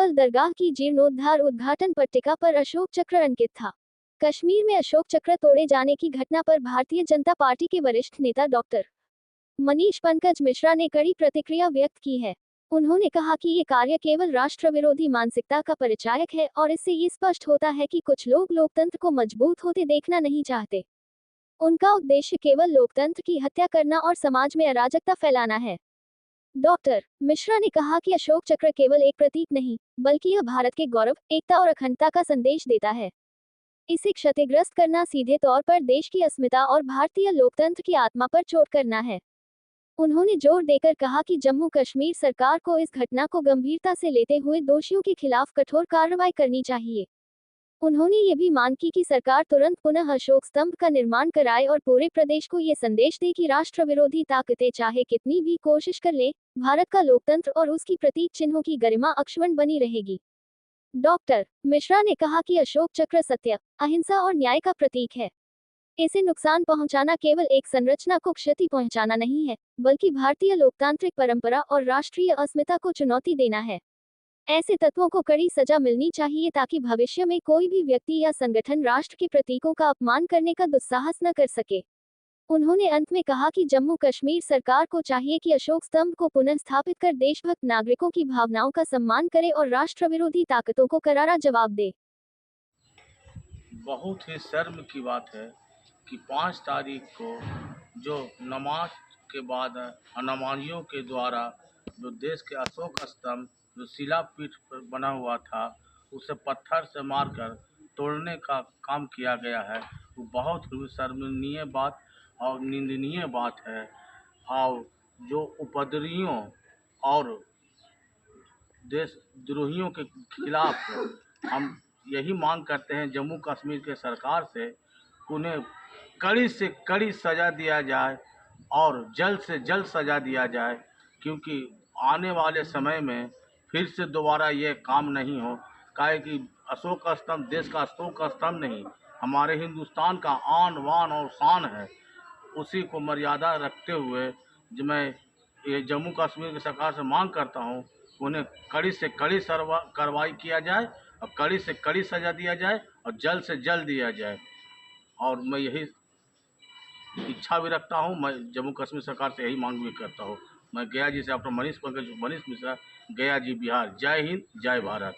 अफजल दरगाह की जीर्णोद्धार उद्घाटन पट्टिका पर अशोक चक्र अंकित था। कश्मीर में अशोक चक्र तोड़े जाने की घटना पर भारतीय जनता पार्टी के वरिष्ठ नेता डॉक्टर मनीष पंकज मिश्रा ने कड़ी प्रतिक्रिया व्यक्त की है। उन्होंने कहा कि ये कार्य केवल राष्ट्र विरोधी मानसिकता का परिचायक है और इससे ये स्पष्ट होता है कि कुछ लोग लोकतंत्र को मजबूत होते देखना नहीं चाहते। उनका उद्देश्य केवल लोकतंत्र की हत्या करना और समाज में अराजकता फैलाना है। डॉक्टर मिश्रा ने कहा कि अशोक चक्र केवल एक प्रतीक नहीं, बल्कि यह भारत के गौरव, एकता और अखंडता का संदेश देता है। इसे क्षतिग्रस्त करना सीधे तौर पर देश की अस्मिता और भारतीय लोकतंत्र की आत्मा पर चोट करना है। उन्होंने जोर देकर कहा कि जम्मू कश्मीर सरकार को इस घटना को गंभीरता से लेते हुए दोषियों के खिलाफ कठोर कार्रवाई करनी चाहिए। उन्होंने ये भी मांग की कि सरकार तुरंत पुनः अशोक स्तंभ का निर्माण कराए और पूरे प्रदेश को ये संदेश दे कि राष्ट्र विरोधी ताकतें चाहे कितनी भी कोशिश कर ले, भारत का लोकतंत्र और उसकी प्रतीक चिन्हों की गरिमा अक्षुण्ण बनी रहेगी। डॉक्टर मिश्रा ने कहा कि अशोक चक्र सत्य, अहिंसा और न्याय का प्रतीक है। इसे नुकसान पहुंचाना केवल एक संरचना को क्षति पहुंचाना नहीं है, बल्कि भारतीय लोकतांत्रिक परंपरा और राष्ट्रीय अस्मिता को चुनौती देना है। ऐसे तत्वों को कड़ी सजा मिलनी चाहिए ताकि भविष्य में कोई भी व्यक्ति या संगठन राष्ट्र के प्रतीकों का अपमान करने का दुस्साहस न कर सके। उन्होंने अंत में कहा कि जम्मू कश्मीर सरकार को चाहिए कि अशोक स्तंभ को पुनः स्थापित कर देशभक्त नागरिकों की भावनाओं का सम्मान करे और राष्ट्र विरोधी ताकतों को करारा जवाब दे। बहुत ही शर्म की बात है कि 5 तारीख को जो नमाज के बाद हनुमानियों के द्वारा जो देश के अशोक स्तंभ जो शिलापीठ पर बना हुआ था, उसे पत्थर से मारकर तोड़ने का काम किया गया है। वो बहुत ही शर्मनीय बात और निंदनीय बात है। और जो उपद्रवियों और देशद्रोहियों के खिलाफ हम यही मांग करते हैं जम्मू कश्मीर के सरकार से, उन्हें कड़ी से कड़ी सज़ा दिया जाए और जल्द से जल्द सज़ा दिया जाए, क्योंकि आने वाले समय में फिर से दोबारा ये काम नहीं हो। काहे कि अशोक स्तंभ देश का अशोक स्तंभ नहीं, हमारे हिंदुस्तान का आन बान और शान है। उसी को मर्यादा रखते हुए जो मैं ये जम्मू कश्मीर की सरकार से मांग करता हूँ, उन्हें कड़ी से कड़ी कार्रवाई किया जाए और कड़ी से कड़ी सज़ा दिया जाए और जल्द से जल्द दिया जाए। और मैं यही इच्छा भी रखता हूँ, मैं जम्मू कश्मीर सरकार से यही मांग भी करता हूँ। मैं गया जी से, डॉक्टर मनीष पंकज मनीष मिश्रा, गया जी, बिहार। जय हिंद, जय भारत।